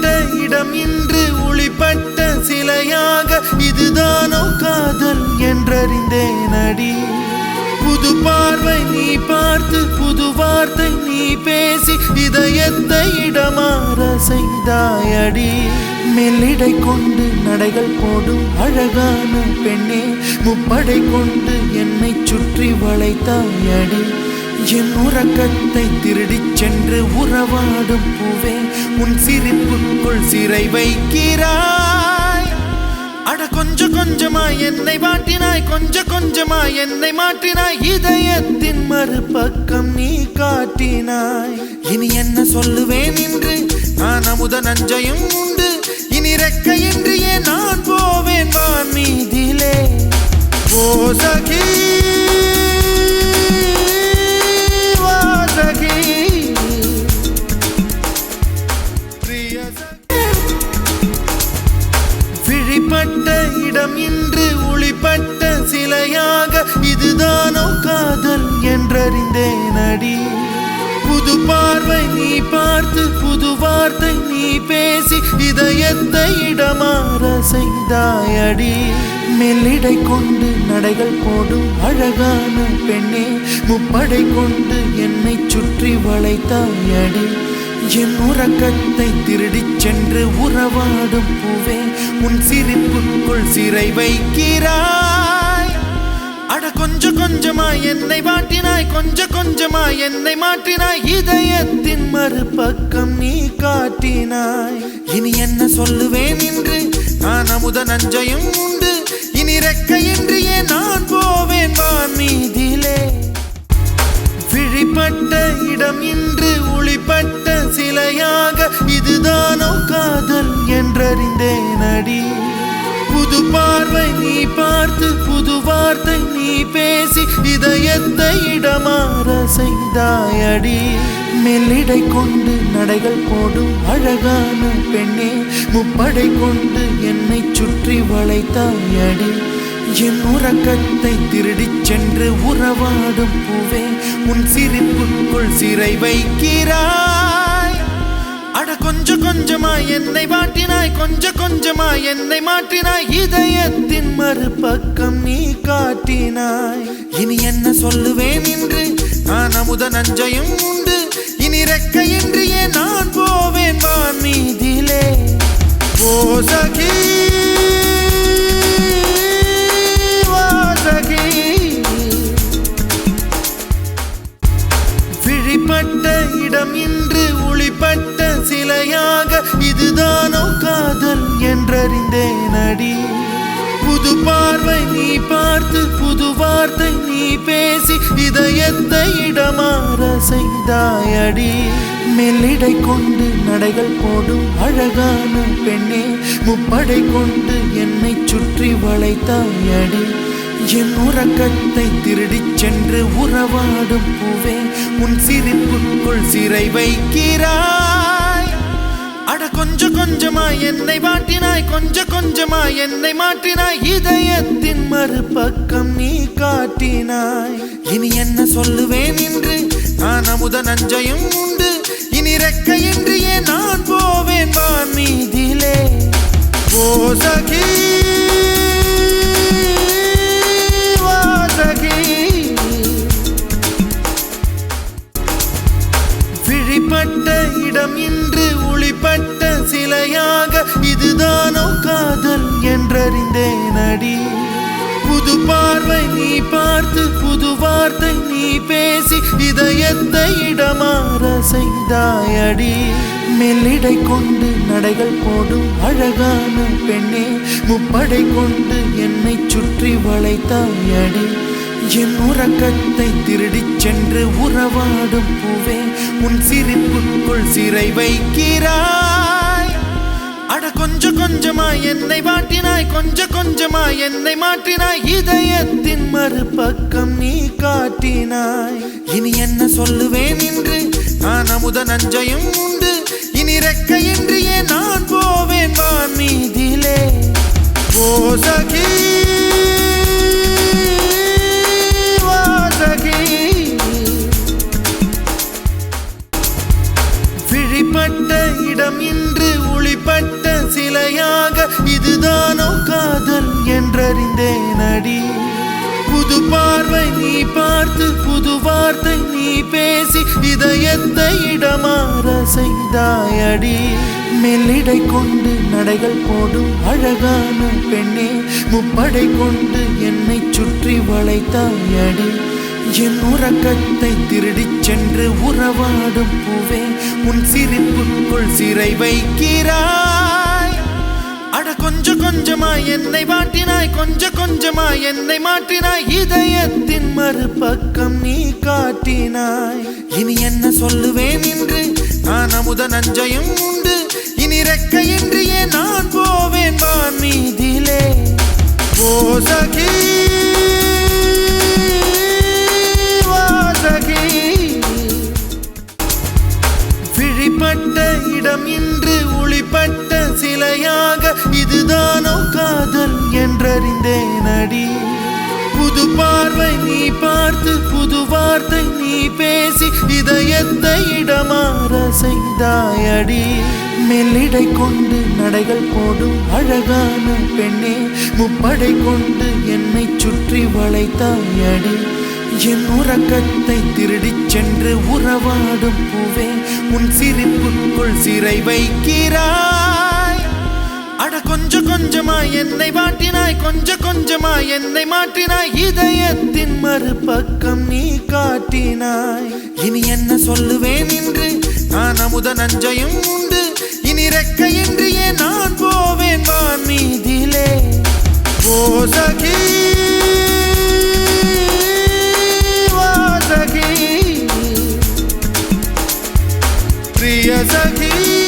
விழிப்பட்ட இடம் இன்று ஒளிப்பட்ட சிலையாக இதுதானோ காதல் என்றறிந்தேன் அடி. புது பார்வை நீ பார்த்து புது வார்த்தை நீ பேசி இதயத்தை இடமாற செய்தாயடி. மெல்லிடை கொண்டு நடைகள் போடும் அழகான பெண்ணே, முப்படை கொண்டு என்னை சுற்றி வளைத்தாயடி. என் உறக்கத்தை திருடிச் சென்று உறவாடும் பூவே, உன் சிரிப்புக்குள் சிறை வைக்கிறாய். அட கொஞ்சம் கொஞ்சமாய் என்னை வாட்டினாய், கொஞ்சம் கொஞ்சமாய் என்னை மாற்றினாய், இதயத்தின் மறுபக்கம் நீ காட்டினாய். இனி என்ன சொல்லுவேன் என்று நான் அமுத நஞ்சையும் உண்டு, இனி ரெக்கையின்றியே நான் போவேன் வான் மீதிலே. ஓ சகி விழிப்பட்ட இடம் இன்று ஒளிப்பட்ட சிலையாக இதுதானோ காதல் என்றறிந்தேன் அடி. புது பார்வை நீ பார்த்து புது வார்த்தை நீ பேசி இதயத்தை இடமாற செய்தாயடி. மெல்லிடை கொண்டு நடைகள் போடும் அழகான பெண்ணே, முப்படை கொண்டு என்னை சுற்றி வளைத்தாயடி. என் உறக்கத்தை திருடிச் சென்று உறவாடும் பூவே, உன் சிரிப்புக்குள் சிறை வைக்கிறாய். அட கொஞ்சம் கொஞ்சமாய் என்னை வாட்டினாய், கொஞ்சம் கொஞ்சமாய் என்னை மாற்றினாய், இதயத்தின் மறுபக்கம் நீ காட்டினாய். இனி என்ன சொல்லுவேன் என்று நான் அமுத நஞ்சையும் உண்டு, இனி ரெக்கையின்றியே நான் போவேன் வான் மீதிலே. விழிப்பட்ட இடம் இன்று ஒளிப்பட்ட சிலையாக இதுதானோ காதல் என்றறிந்தேன் அடி. புது பார்வை நீ பார்த்து புது வார்த்தை நீ பேசி இதயத்தை இடமாற செய்தாயடி. மெல்லிடை கொண்டு நடைகள் போடும் அழகான பெண்ணே, முப்படை கொண்டு என்னை சுற்றி வளைத்தாயடி. என் உறக்கத்தை திருடிச் சென்று உறவாடும் பூவே, உன் சிரிப்புக்குள் சிறை வைக்கிறாய். அட கொஞ்சம் கொஞ்சமாய் என்னை வாட்டினாய், கொஞ்சம் கொஞ்சமாய் என்னை மாற்றினாய், இதயத்தின் மறுபக்கம் நீ காட்டினாய். இனி என்ன சொல்லுவேன் என்று நான் அமுத நஞ்சையும் உண்டு, இனி ரெக்கையின்றியே நான் போவேன் வான் மீதிலே. ஓ சகி விழிப்பட்ட இடம் இன்று ஒளிப்பட்ட சிலையாக இதுதானோ காதல் என்றறிந்தேன் அடி. புது பார்வை நீ பார்த்து புது வார்த்தை நீ பேசி இதயத்தை இடமாற செய்தாயடி. மெல்லிடை கொண்டு நடைகள் போடும் அழகான பெண்ணே, முப்படை கொண்டு என்னை சுற்றி வளைத்தாயடி. என் உறக்கத்தை திருடிச் சென்று உறவாடும் பூவே, உன் சிரிப்புக்குள் சிறை வைக்கிறாய். அட கொஞ்சம் கொஞ்சமாய் என்னை வாட்டினாய், கொஞ்சம் கொஞ்சமாய் என்னை மாற்றினாய், இதயத்தின் மறுபக்கம் நீ காட்டினாய். இனி என்ன சொல்லுவேன் என்று நான் அமுத நஞ்சையும் உண்டு, இனி ரெக்கையின்றியே நான் போவேன் வான் மீதிலே. ஓ சகி விழிப்பட்ட இடம் இன்று ஒளிப்பட்ட சிலையாக இதுதானோ காதல் என்றறிந்தேன் அடி. புது பார்வை நீ பார்த்து புது வார்த்தை நீ பேசி இதயத்தை இடமாற செய்தாயடி. மெல்லிடை கொண்டு நடைகள் போடும் அழகான பெண்ணே, முப்படை கொண்டு என்னை சுற்றி வளைத்தாயடி. என் உறக்கத்தை திருடிச் சென்று உறவாடும் பூவே, உன் சிரிப்புக்குள் சிறை வைக்கிறாய். அட கொஞ்சம் கொஞ்சமாய் என்னை வாட்டினாய், கொஞ்சம் கொஞ்சமாய் என்னை மாற்றினாய், இதயத்தின் மறுபக்கம் நீ காட்டினாய். இனி என்ன சொல்லுவேன் என்று நான் அமுத நஞ்சையும் உண்டு, இனி ரெக்கையின்றியே நான் போவேன் வான் மீதிலே. ஓ சகி விழிப்பட்ட இடம் இன்று ஒளி பார்த்து புது வார்த்தை நீ பேசி இதயத்தை இடமாற செய்தாயடி. மெல்லிடை கொண்டு நடைகள் போடும் அழகான பெண்ணே, முப்படை கொண்டு என்னை சுற்றி வளைத்தாயடி. என் உறக்கத்தை திருடிச் சென்று உறவாடும் பூவே, உன் சிரிப்புக்குள் சிறை வைக்கிறாய். அட கொஞ்சம் கொஞ்சமாய் என்னை வாட்டினாய், கொஞ்சம் கொஞ்சமாய் என்னை மாற்றினாய், இதயத்தின் மறுபக்கம் நீ காட்டினாய். இனி என்ன சொல்லுவேன் என்று நான் அமுத நஞ்சையும் உண்டு, இனி ரெக்கையின்றியே நான் போவேன் வான் மீதிலே. ஓ சகி விழிப்பட்ட இடம் இன்று ஒளிப்பட்ட சிலையாக, இதுதானோ காதல் என்றறிந்தேன் அடி. புது பார்வை நீ பார்த்து புது வார்த்தை நீ பேசி இதயத்தை இடமாற செய்தாயடி. மெல்லிடை கொண்டு நடைகள் போடும் அழகான பெண்ணே, முப்படை கொண்டு என்னை சுற்றி வளைத்தாயடி. என் உறக்கத்தை திருடிச் சென்று உறவாடும் பூவே, உன் சிரிப்புக்குள் சிறை வைக்கிறாய். அட கொஞ்சம் கொஞ்சமாய் என்னை வாட்டினாய், கொஞ்சம் கொஞ்சமாய் என்னை மாற்றினாய், இதயத்தின் மறுபக்கம் நீ காட்டினாய். இனி என்ன சொல்லுவேன் என்று நான் அமுத நஞ்சையும் உண்டு, இனி ரெக்கையின்றியே நான் போவேன் வான் மீதிலே. ஓ சகி प्रिय सखी।